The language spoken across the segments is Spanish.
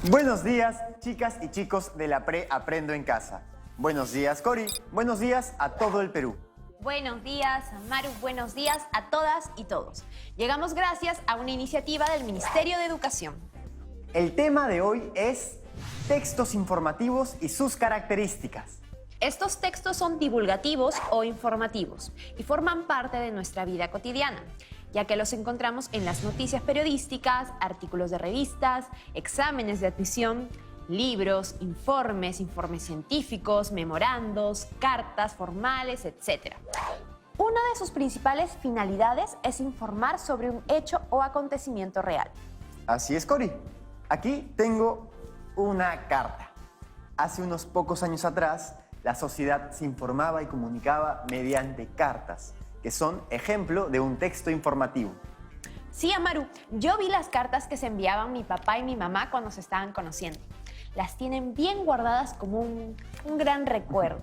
Buenos días, chicas y chicos de la Pre Aprendo en Casa. Buenos días, Cori. Buenos días a todo el Perú. Buenos días, Maru. Buenos días a todas y todos. Llegamos gracias a una iniciativa del Ministerio de Educación. El tema de hoy es textos informativos y sus características. Estos textos son divulgativos o informativos y forman parte de nuestra vida cotidiana, ya que los encontramos en las noticias periodísticas, artículos de revistas, exámenes de admisión, libros, informes científicos, memorandos, cartas formales, etc. Una de sus principales finalidades es informar sobre un hecho o acontecimiento real. Así es, Cori. Aquí tengo una carta. Hace unos pocos años atrás, la sociedad se informaba y comunicaba mediante cartas, que son ejemplo de un texto informativo. Sí, Amaru, yo vi las cartas que se enviaban mi papá y mi mamá cuando se estaban conociendo. Las tienen bien guardadas como un gran recuerdo.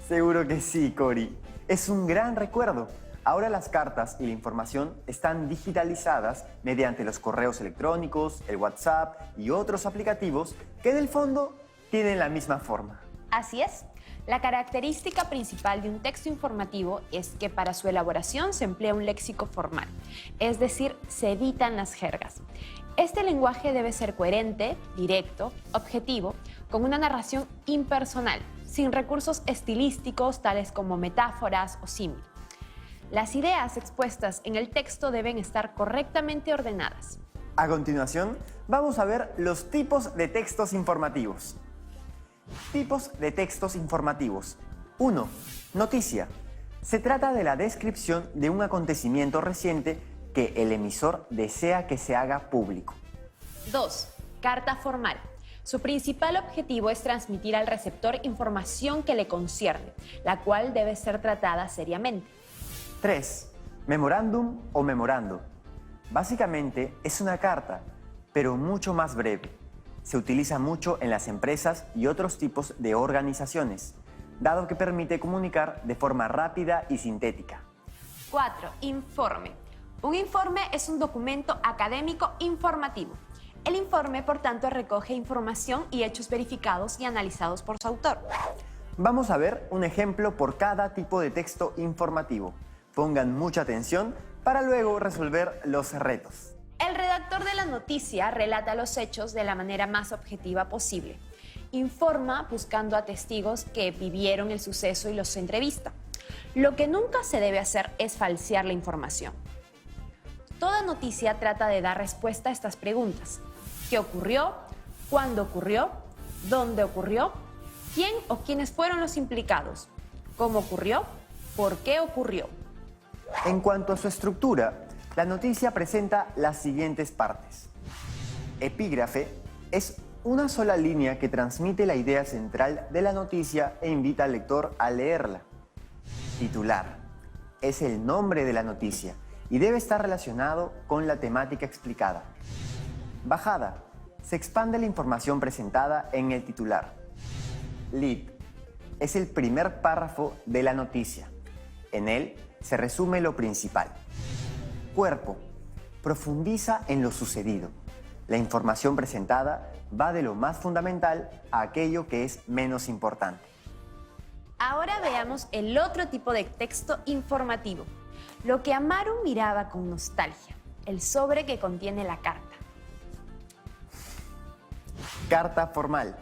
Seguro que sí, Cori. Es un gran recuerdo. Ahora las cartas y la información están digitalizadas mediante los correos electrónicos, el WhatsApp y otros aplicativos que en el fondo tienen la misma forma. Así es. La característica principal de un texto informativo es que para su elaboración se emplea un léxico formal, es decir, se evitan las jergas. Este lenguaje debe ser coherente, directo, objetivo, con una narración impersonal, sin recursos estilísticos tales como metáforas o símiles. Las ideas expuestas en el texto deben estar correctamente ordenadas. A continuación, vamos a ver los tipos de textos informativos. Tipos de textos informativos. 1. Noticia. Se trata de la descripción de un acontecimiento reciente que el emisor desea que se haga público. 2. Carta formal. Su principal objetivo es transmitir al receptor información que le concierne, la cual debe ser tratada seriamente. 3. Memorándum o memorando. Básicamente es una carta, pero mucho más breve. Se utiliza mucho en las empresas y otros tipos de organizaciones, dado que permite comunicar de forma rápida y sintética. 4. Informe. Un informe es un documento académico informativo. El informe, por tanto, recoge información y hechos verificados y analizados por su autor. Vamos a ver un ejemplo por cada tipo de texto informativo. Pongan mucha atención para luego resolver los retos. El redactor de la noticia relata los hechos de la manera más objetiva posible. Informa buscando a testigos que vivieron el suceso y los entrevista. Lo que nunca se debe hacer es falsear la información. Toda noticia trata de dar respuesta a estas preguntas. ¿Qué ocurrió? ¿Cuándo ocurrió? ¿Dónde ocurrió? ¿Quién o quiénes fueron los implicados? ¿Cómo ocurrió? ¿Por qué ocurrió? En cuanto a su estructura, la noticia presenta las siguientes partes. Epígrafe es una sola línea que transmite la idea central de la noticia e invita al lector a leerla. Titular es el nombre de la noticia y debe estar relacionado con la temática explicada. Bajada. Se expande la información presentada en el titular. Lead. Es el primer párrafo de la noticia. En él se resume lo principal. Cuerpo. Profundiza en lo sucedido. La información presentada va de lo más fundamental a aquello que es menos importante. Ahora veamos el otro tipo de texto informativo. Lo que Amaru miraba con nostalgia, el sobre que contiene la carta. Carta formal.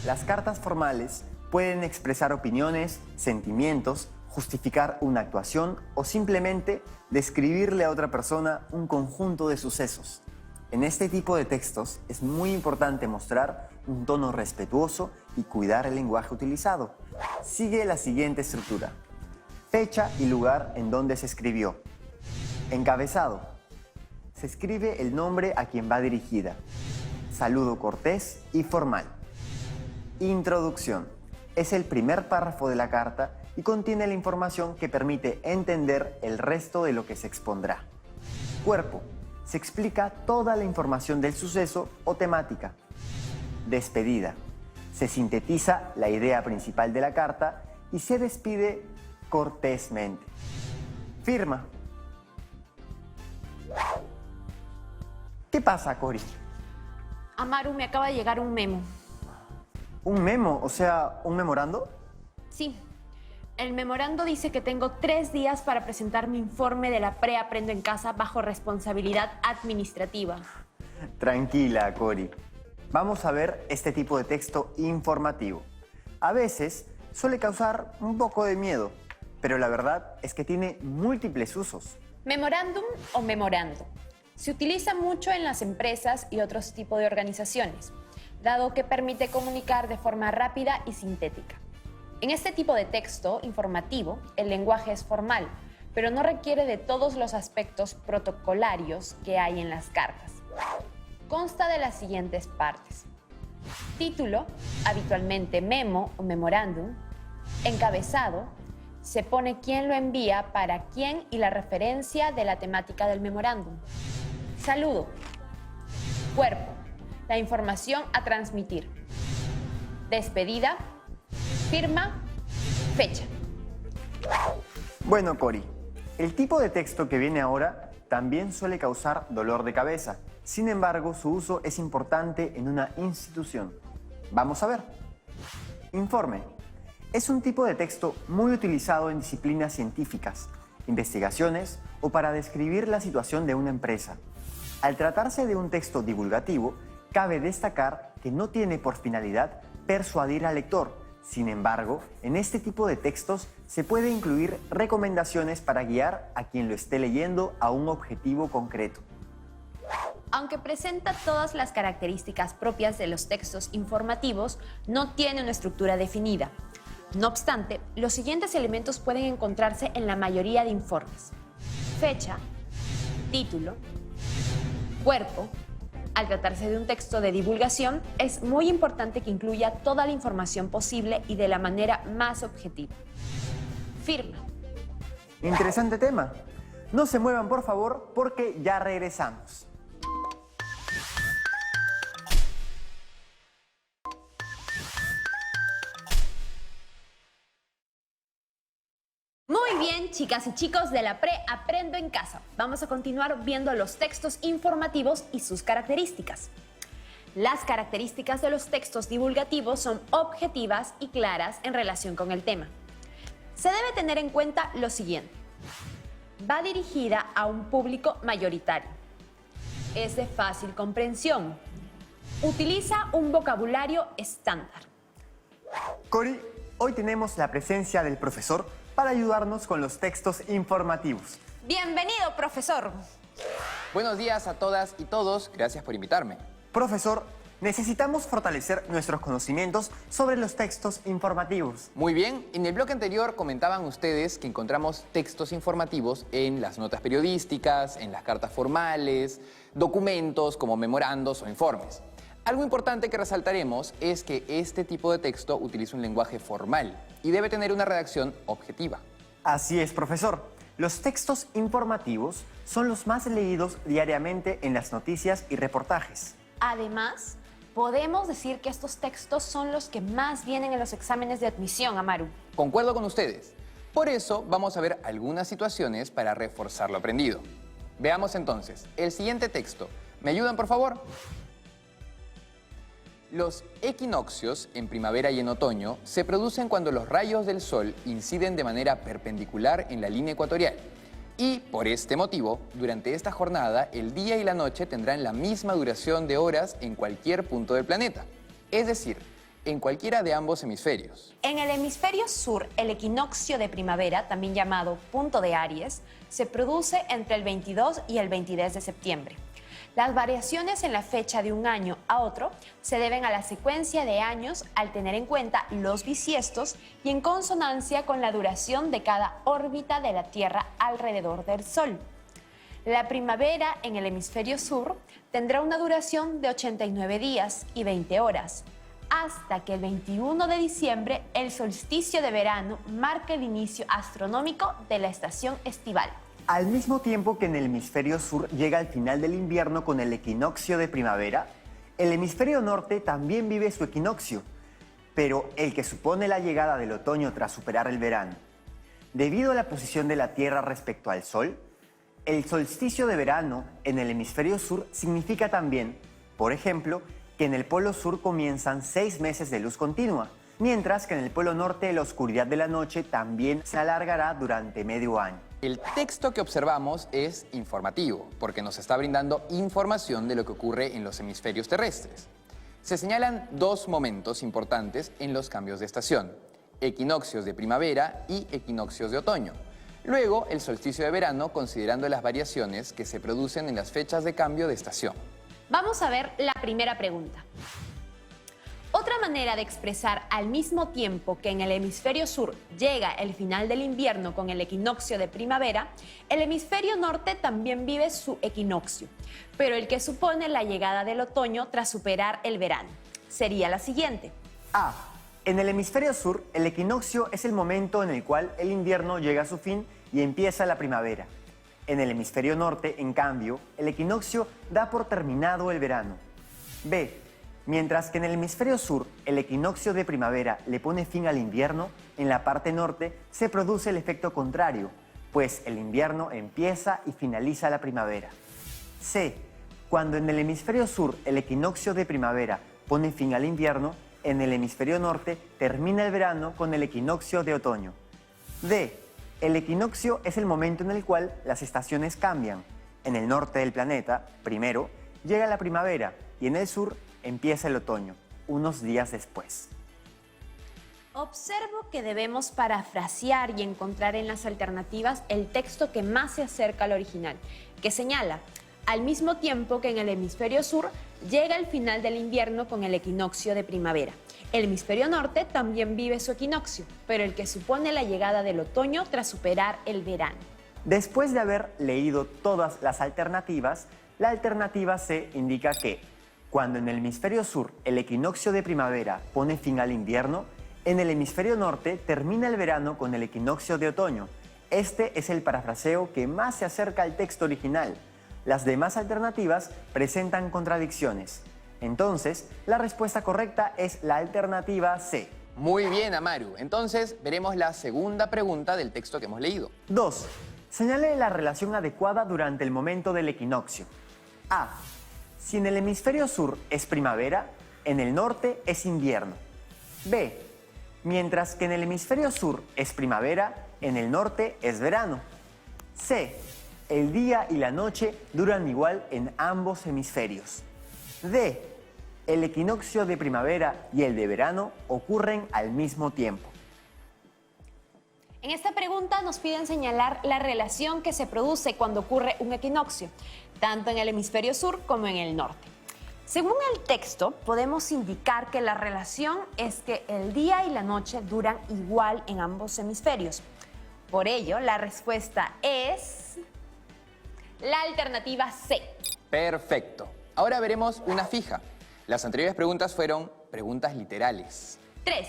Las cartas formales pueden expresar opiniones, sentimientos, justificar una actuación o simplemente describirle a otra persona un conjunto de sucesos. En este tipo de textos es muy importante mostrar un tono respetuoso y cuidar el lenguaje utilizado. Sigue la siguiente estructura. Fecha y lugar en donde se escribió. Encabezado. Se escribe el nombre a quien va dirigida. Saludo cortés y formal. Introducción. Es el primer párrafo de la carta y contiene la información que permite entender el resto de lo que se expondrá. Cuerpo. Se explica toda la información del suceso o temática. Despedida. Se sintetiza la idea principal de la carta y se despide cortésmente. Firma. ¿Qué pasa, Cori? Amaru, me acaba de llegar un memo. ¿Un memo? O sea, ¿un memorando? Sí, el memorando dice que tengo 3 días para presentar mi informe de la Aprendo en Casa bajo responsabilidad administrativa. Tranquila, Cori. Vamos a ver este tipo de texto informativo. A veces suele causar un poco de miedo, pero la verdad es que tiene múltiples usos. Memorándum o memorando. Se utiliza mucho en las empresas y otros tipos de organizaciones, dado que permite comunicar de forma rápida y sintética. En este tipo de texto informativo, el lenguaje es formal, pero no requiere de todos los aspectos protocolarios que hay en las cartas. Consta de las siguientes partes: título, habitualmente memo o memorándum; encabezado, se pone quién lo envía, para quién y la referencia de la temática del memorándum; saludo; cuerpo, la información a transmitir; despedida; firma; fecha. Bueno, Cori, el tipo de texto que viene ahora también suele causar dolor de cabeza. Sin embargo, su uso es importante en una institución. Vamos a ver. Informe. Es un tipo de texto muy utilizado en disciplinas científicas, investigaciones o para describir la situación de una empresa. Al tratarse de un texto divulgativo, cabe destacar que no tiene por finalidad persuadir al lector. Sin embargo, en este tipo de textos se puede incluir recomendaciones para guiar a quien lo esté leyendo a un objetivo concreto. Aunque presenta todas las características propias de los textos informativos, no tiene una estructura definida. No obstante, los siguientes elementos pueden encontrarse en la mayoría de informes: fecha, título, cuerpo. Al tratarse de un texto de divulgación, es muy importante que incluya toda la información posible y de la manera más objetiva. Firma. Interesante tema. No se muevan, por favor, porque ya regresamos. Muy bien, chicas y chicos de la Aprendo en Casa. Vamos a continuar viendo los textos informativos y sus características. Las características de los textos divulgativos son objetivas y claras en relación con el tema. Se debe tener en cuenta lo siguiente: va dirigida a un público mayoritario, es de fácil comprensión, utiliza un vocabulario estándar. Cori, hoy tenemos la presencia del profesor para ayudarnos con los textos informativos. Bienvenido, profesor. Buenos días a todas y todos, gracias por invitarme. Profesor, necesitamos fortalecer nuestros conocimientos sobre los textos informativos. Muy bien, en el bloque anterior comentaban ustedes que encontramos textos informativos en las notas periodísticas, en las cartas formales, documentos como memorandos o informes. Algo importante que resaltaremos es que este tipo de texto utiliza un lenguaje formal y debe tener una redacción objetiva. Así es, profesor. Los textos informativos son los más leídos diariamente en las noticias y reportajes. Además, podemos decir que estos textos son los que más vienen en los exámenes de admisión, Amaru. Concuerdo con ustedes. Por eso vamos a ver algunas situaciones para reforzar lo aprendido. Veamos entonces el siguiente texto. ¿Me ayudan, por favor? Los equinoccios en primavera y en otoño se producen cuando los rayos del sol inciden de manera perpendicular en la línea ecuatorial. Y, por este motivo, durante esta jornada, el día y la noche tendrán la misma duración de horas en cualquier punto del planeta. Es decir, en cualquiera de ambos hemisferios. En el hemisferio sur, el equinoccio de primavera, también llamado punto de Aries, se produce entre el 22 y el 23 de septiembre. Las variaciones en la fecha de un año a otro se deben a la secuencia de años al tener en cuenta los bisiestos y en consonancia con la duración de cada órbita de la Tierra alrededor del Sol. La primavera en el hemisferio sur tendrá una duración de 89 días y 20 horas, hasta que el 21 de diciembre el solsticio de verano marca el inicio astronómico de la estación estival. Al mismo tiempo que en el hemisferio sur llega el final del invierno con el equinoccio de primavera, el hemisferio norte también vive su equinoccio, pero el que supone la llegada del otoño tras superar el verano. Debido a la posición de la Tierra respecto al Sol, el solsticio de verano en el hemisferio sur significa también, por ejemplo, que en el Polo Sur comienzan 6 meses de luz continua, mientras que en el Polo Norte la oscuridad de la noche también se alargará durante medio año. El texto que observamos es informativo, porque nos está brindando información de lo que ocurre en los hemisferios terrestres. Se señalan 2 momentos importantes en los cambios de estación: equinoccios de primavera y equinoccios de otoño. Luego, el solsticio de verano, considerando las variaciones que se producen en las fechas de cambio de estación. Vamos a ver la primera pregunta. Otra manera de expresar al mismo tiempo que en el hemisferio sur llega el final del invierno con el equinoccio de primavera, el hemisferio norte también vive su equinoccio, pero el que supone la llegada del otoño tras superar el verano. Sería la siguiente. A. En el hemisferio sur, el equinoccio es el momento en el cual el invierno llega a su fin y empieza la primavera. En el hemisferio norte, en cambio, el equinoccio da por terminado el verano. B. Mientras que en el hemisferio sur, el equinoccio de primavera le pone fin al invierno, en la parte norte se produce el efecto contrario, pues el invierno empieza y finaliza la primavera. C. Cuando en el hemisferio sur el equinoccio de primavera pone fin al invierno, en el hemisferio norte termina el verano con el equinoccio de otoño. D. El equinoccio es el momento en el cual las estaciones cambian. En el norte del planeta, primero, llega la primavera y en el sur empieza el otoño, unos días después. Observo que debemos parafrasear y encontrar en las alternativas el texto que más se acerca al original, que señala: al mismo tiempo que en el hemisferio sur llega el final del invierno con el equinoccio de primavera. El hemisferio norte también vive su equinoccio, pero el que supone la llegada del otoño tras superar el verano. Después de haber leído todas las alternativas, la alternativa C indica que cuando en el hemisferio sur el equinoccio de primavera pone fin al invierno, en el hemisferio norte termina el verano con el equinoccio de otoño. Este es el parafraseo que más se acerca al texto original. Las demás alternativas presentan contradicciones. Entonces, la respuesta correcta es la alternativa C. Muy bien, Amaru. Entonces, veremos la segunda pregunta del texto que hemos leído. 2. Señale la relación adecuada durante el momento del equinoccio. A. Si en el hemisferio sur es primavera, en el norte es invierno. B. Mientras que en el hemisferio sur es primavera, en el norte es verano. C. El día y la noche duran igual en ambos hemisferios. D. El equinoccio de primavera y el de verano ocurren al mismo tiempo. En esta pregunta nos piden señalar la relación que se produce cuando ocurre un equinoccio, tanto en el hemisferio sur como en el norte. Según el texto, podemos indicar que la relación es que el día y la noche duran igual en ambos hemisferios. Por ello, la respuesta es la alternativa C. Perfecto. Ahora veremos una fija. Las anteriores preguntas fueron preguntas literales. 3.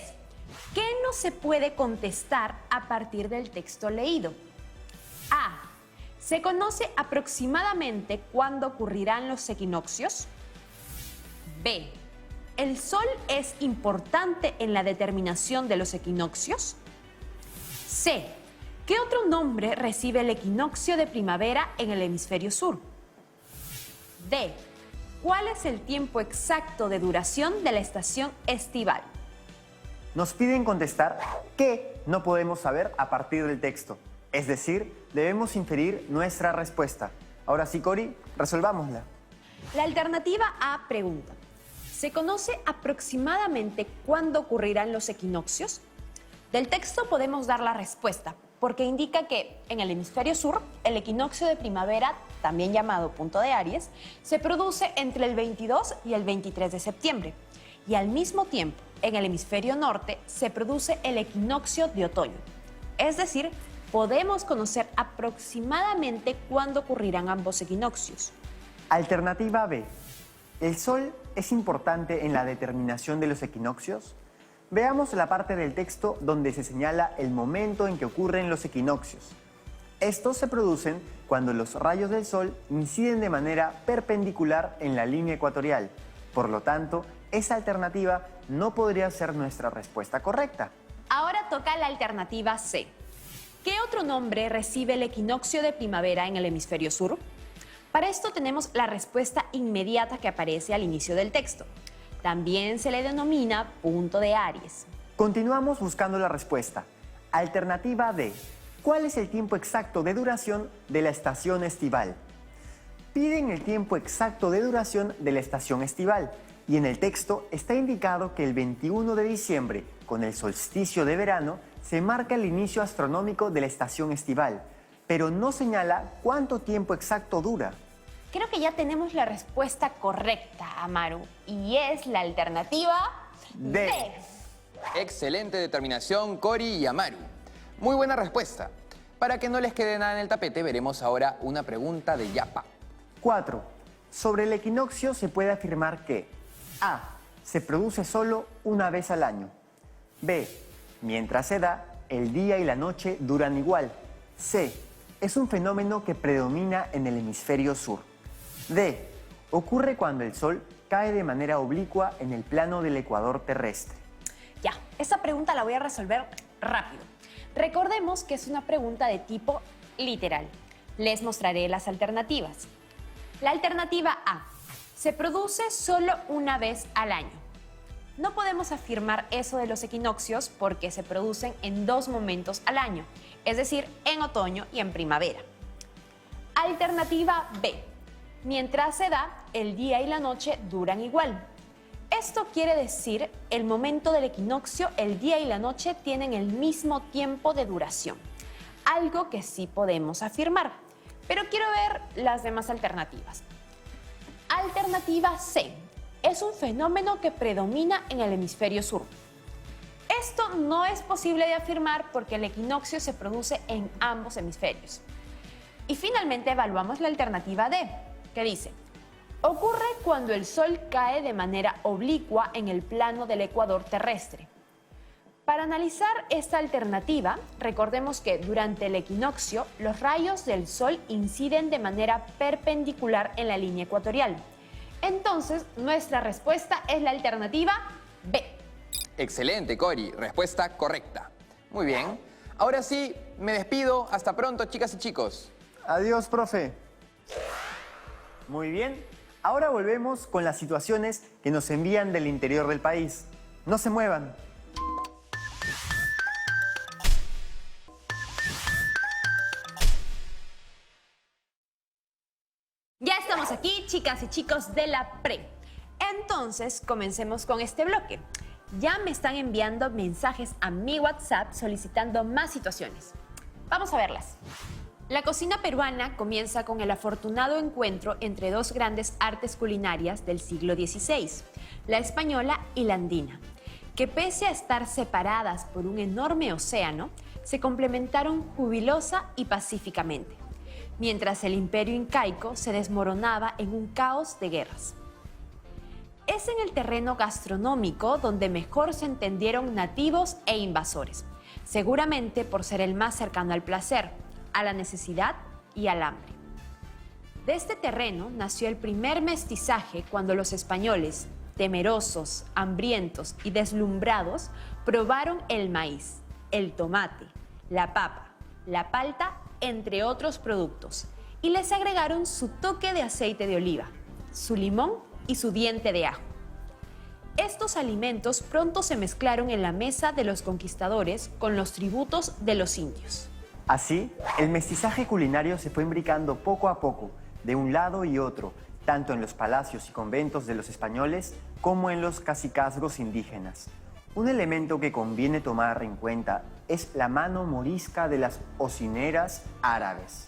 ¿Qué no se puede contestar a partir del texto leído? A. ¿Se conoce aproximadamente cuándo ocurrirán los equinoccios? B. ¿El sol es importante en la determinación de los equinoccios? C. ¿Qué otro nombre recibe el equinoccio de primavera en el hemisferio sur? D. ¿Cuál es el tiempo exacto de duración de la estación estival? Nos piden contestar qué no podemos saber a partir del texto. Es decir, debemos inferir nuestra respuesta. Ahora sí, Cori, resolvámosla. La alternativa A pregunta: ¿se conoce aproximadamente cuándo ocurrirán los equinoccios? Del texto podemos dar la respuesta, porque indica que en el hemisferio sur, el equinoccio de primavera, también llamado punto de Aries, se produce entre el 22 y el 23 de septiembre. Y al mismo tiempo, en el hemisferio norte, se produce el equinoccio de otoño. Es decir, podemos conocer aproximadamente cuándo ocurrirán ambos equinoccios. Alternativa B. ¿El sol es importante en la determinación de los equinoccios? Veamos la parte del texto donde se señala el momento en que ocurren los equinoccios. Estos se producen cuando los rayos del sol inciden de manera perpendicular en la línea ecuatorial. Por lo tanto, esa alternativa no podría ser nuestra respuesta correcta. Ahora toca la alternativa C. ¿Qué otro nombre recibe el equinoccio de primavera en el hemisferio sur? Para esto tenemos la respuesta inmediata que aparece al inicio del texto. También se le denomina punto de Aries. Continuamos buscando la respuesta. Alternativa D. ¿Cuál es el tiempo exacto de duración de la estación estival? Piden el tiempo exacto de duración de la estación estival y en el texto está indicado que el 21 de diciembre, con el solsticio de verano, se marca el inicio astronómico de la estación estival, pero no señala cuánto tiempo exacto dura. Creo que ya tenemos la respuesta correcta, Amaru, y es la alternativa D. Excelente determinación, Cori y Amaru. Muy buena respuesta. Para que no les quede nada en el tapete, veremos ahora una pregunta de Yapa. 4. Sobre el equinoccio se puede afirmar que A. Se produce solo una vez al año. B. Mientras se da, el día y la noche duran igual. C. Es un fenómeno que predomina en el hemisferio sur. D. Ocurre cuando el Sol cae de manera oblicua en el plano del ecuador terrestre. Ya, esta pregunta la voy a resolver rápido. Recordemos que es una pregunta de tipo literal. Les mostraré las alternativas. La alternativa A. Se produce solo una vez al año. No podemos afirmar eso de los equinoccios porque se producen en dos momentos al año, es decir, en otoño y en primavera. Alternativa B. Mientras se da, el día y la noche duran igual. Esto quiere decir, el momento del equinoccio, el día y la noche tienen el mismo tiempo de duración. Algo que sí podemos afirmar, pero quiero ver las demás alternativas. Alternativa C. Es un fenómeno que predomina en el hemisferio sur. Esto no es posible de afirmar porque el equinoccio se produce en ambos hemisferios. Y finalmente evaluamos la alternativa D, que dice: ocurre cuando el Sol cae de manera oblicua en el plano del ecuador terrestre. Para analizar esta alternativa, recordemos que durante el equinoccio los rayos del Sol inciden de manera perpendicular en la línea ecuatorial. Entonces, nuestra respuesta es la alternativa B. Excelente, Cori. Respuesta correcta. Muy bien. Ahora sí, me despido. Hasta pronto, chicas y chicos. Adiós, profe. Muy bien. Ahora volvemos con las situaciones que nos envían del interior del país. No se muevan. Ya estamos aquí, chicas y chicos de la pre. Entonces, comencemos con este bloque. Ya me están enviando mensajes a mi WhatsApp solicitando más situaciones. Vamos a verlas. La cocina peruana comienza con el afortunado encuentro entre dos grandes artes culinarias del siglo XVI, la española y la andina, que pese a estar separadas por un enorme océano, se complementaron jubilosa y pacíficamente, mientras el imperio incaico se desmoronaba en un caos de guerras. Es en el terreno gastronómico donde mejor se entendieron nativos e invasores, seguramente por ser el más cercano al placer, a la necesidad y al hambre. De este terreno nació el primer mestizaje cuando los españoles, temerosos, hambrientos y deslumbrados, probaron el maíz, el tomate, la papa, la palta, entre otros productos, y les agregaron su toque de aceite de oliva, su limón y su diente de ajo. Estos alimentos pronto se mezclaron en la mesa de los conquistadores con los tributos de los indios. Así, el mestizaje culinario se fue imbricando poco a poco, de un lado y otro, tanto en los palacios y conventos de los españoles como en los cacicazgos indígenas. Un elemento que conviene tomar en cuenta es la mano morisca de las cocineras árabes,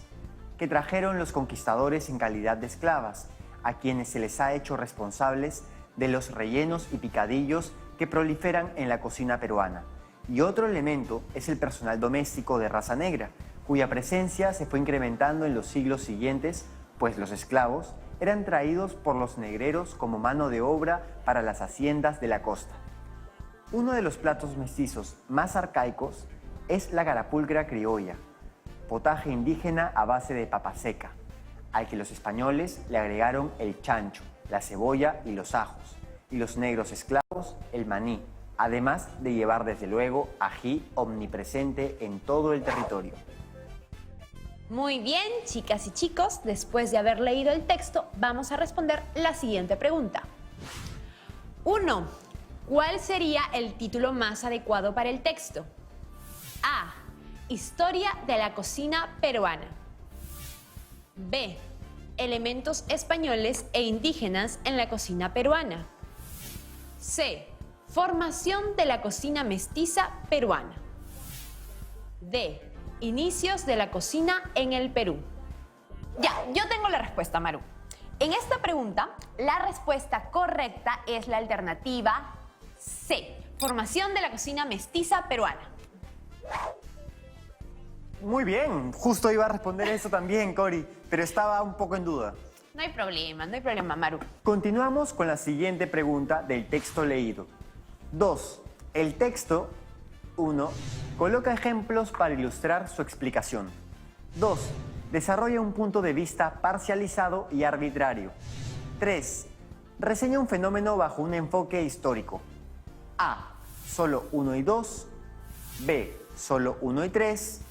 que trajeron los conquistadores en calidad de esclavas, a quienes se les ha hecho responsables de los rellenos y picadillos que proliferan en la cocina peruana. Y otro elemento es el personal doméstico de raza negra, cuya presencia se fue incrementando en los siglos siguientes, pues los esclavos eran traídos por los negreros como mano de obra para las haciendas de la costa. Uno de los platos mestizos más arcaicos es la garapulcra criolla, potaje indígena a base de papa seca, al que los españoles le agregaron el chancho, la cebolla y los ajos, y los negros esclavos el maní, además de llevar desde luego ají omnipresente en todo el territorio. Muy bien, chicas y chicos, después de haber leído el texto, vamos a responder la siguiente pregunta. 1. ¿Cuál sería el título más adecuado para el texto? A. Historia de la cocina peruana. B. Elementos españoles e indígenas en la cocina peruana. C. Formación de la cocina mestiza peruana. D. Inicios de la cocina en el Perú. Ya, yo tengo la respuesta, Maru. En esta pregunta, la respuesta correcta es la alternativa C. Formación de la cocina mestiza peruana. Muy bien, justo iba a responder eso también, Cori, pero estaba un poco en duda. No hay problema, Maru. Continuamos con la siguiente pregunta del texto leído. 2. El texto, 1. Coloca ejemplos para ilustrar su explicación. 2. Desarrolla un punto de vista parcializado y arbitrario. 3. Reseña un fenómeno bajo un enfoque histórico. A. Solo 1 y 2. B. Solo 1 y 3.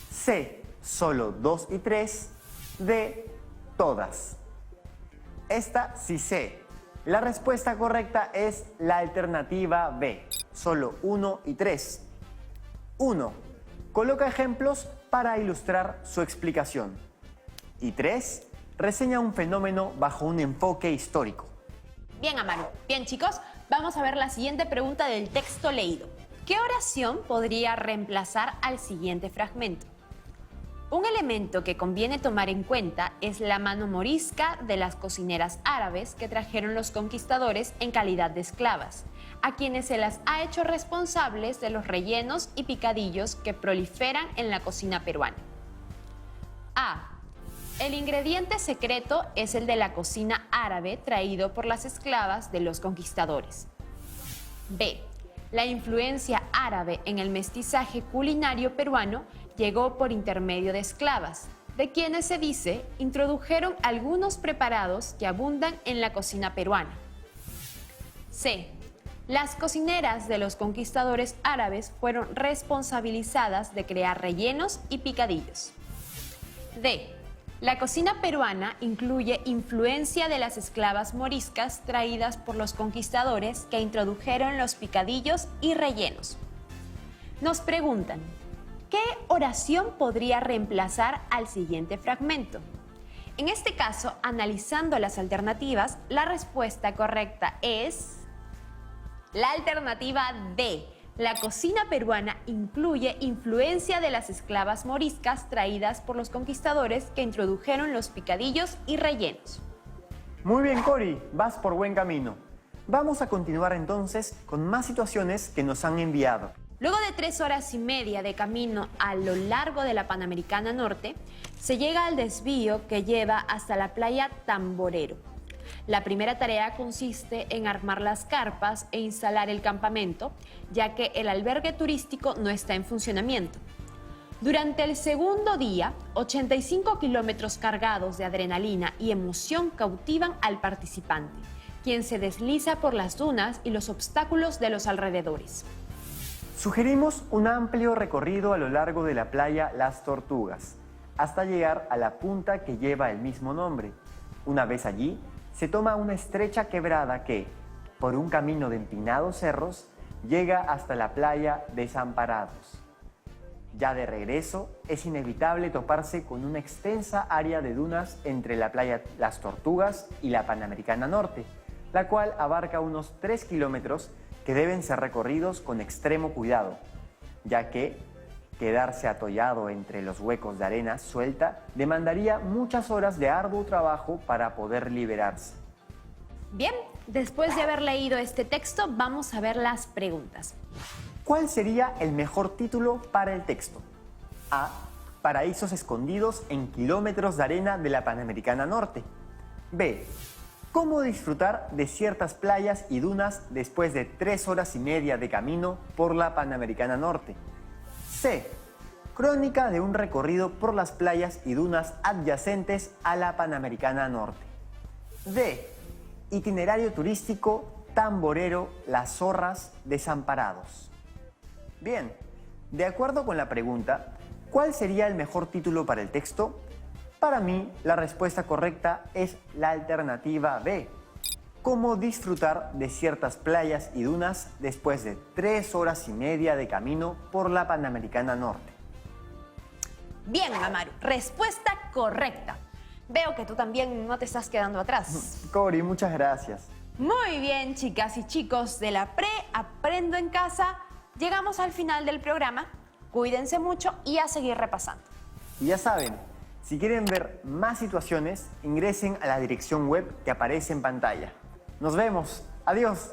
C. Solo 2 y 3. D. Todas. Esta sí sé. La respuesta correcta es la alternativa B. Solo 1 y 3. 1. Coloca ejemplos para ilustrar su explicación. Y 3. Reseña un fenómeno bajo un enfoque histórico. Bien, Amaru. Bien, chicos, vamos a ver la siguiente pregunta del texto leído. ¿Qué oración podría reemplazar al siguiente fragmento? Un elemento que conviene tomar en cuenta es la mano morisca de las cocineras árabes que trajeron los conquistadores en calidad de esclavas, a quienes se las ha hecho responsables de los rellenos y picadillos que proliferan en la cocina peruana. A. El ingrediente secreto es el de la cocina árabe traído por las esclavas de los conquistadores. B. La influencia árabe en el mestizaje culinario peruano llegó por intermedio de esclavas, de quienes se dice introdujeron algunos preparados que abundan en la cocina peruana. C. Las cocineras de los conquistadores árabes fueron responsabilizadas de crear rellenos y picadillos. D. La cocina peruana incluye influencia de las esclavas moriscas traídas por los conquistadores que introdujeron los picadillos y rellenos. Nos preguntan, ¿qué oración podría reemplazar al siguiente fragmento? En este caso, analizando las alternativas, la respuesta correcta es la alternativa D. La cocina peruana incluye influencia de las esclavas moriscas traídas por los conquistadores que introdujeron los picadillos y rellenos. Muy bien, Cori, vas por buen camino. Vamos a continuar entonces con más situaciones que nos han enviado. Luego de 3 horas y media de camino a lo largo de la Panamericana Norte, se llega al desvío que lleva hasta la playa Tamborero. La primera tarea consiste en armar las carpas e instalar el campamento, ya que el albergue turístico no está en funcionamiento. Durante el segundo día, 85 kilómetros cargados de adrenalina y emoción cautivan al participante, quien se desliza por las dunas y los obstáculos de los alrededores. Sugerimos un amplio recorrido a lo largo de la playa Las Tortugas, hasta llegar a la punta que lleva el mismo nombre. Una vez allí, se toma una estrecha quebrada que, por un camino de empinados cerros, llega hasta la playa Desamparados. Ya de regreso, es inevitable toparse con una extensa área de dunas entre la playa Las Tortugas y la Panamericana Norte, la cual abarca unos 3 kilómetros que deben ser recorridos con extremo cuidado, ya que quedarse atollado entre los huecos de arena suelta demandaría muchas horas de arduo trabajo para poder liberarse. Bien, después de haber leído este texto, vamos a ver las preguntas. ¿Cuál sería el mejor título para el texto? A. Paraísos escondidos en kilómetros de arena de la Panamericana Norte. B. ¿Cómo disfrutar de ciertas playas y dunas después de 3 horas y media de camino por la Panamericana Norte? C. Crónica de un recorrido por las playas y dunas adyacentes a la Panamericana Norte. D. Itinerario turístico Tamborero, Las Zorras, Desamparados. Bien, de acuerdo con la pregunta, ¿cuál sería el mejor título para el texto? Para mí, la respuesta correcta es la alternativa B. cómo disfrutar de ciertas playas y dunas después de 3 horas y media de camino por la Panamericana Norte. Bien, Amaru, respuesta correcta. Veo que tú también no te estás quedando atrás. Cori, muchas gracias. Muy bien, chicas y chicos de la Pre Aprendo en Casa. Llegamos al final del programa. Cuídense mucho y a seguir repasando. Y ya saben, si quieren ver más situaciones, ingresen a la dirección web que aparece en pantalla. Nos vemos. Adiós.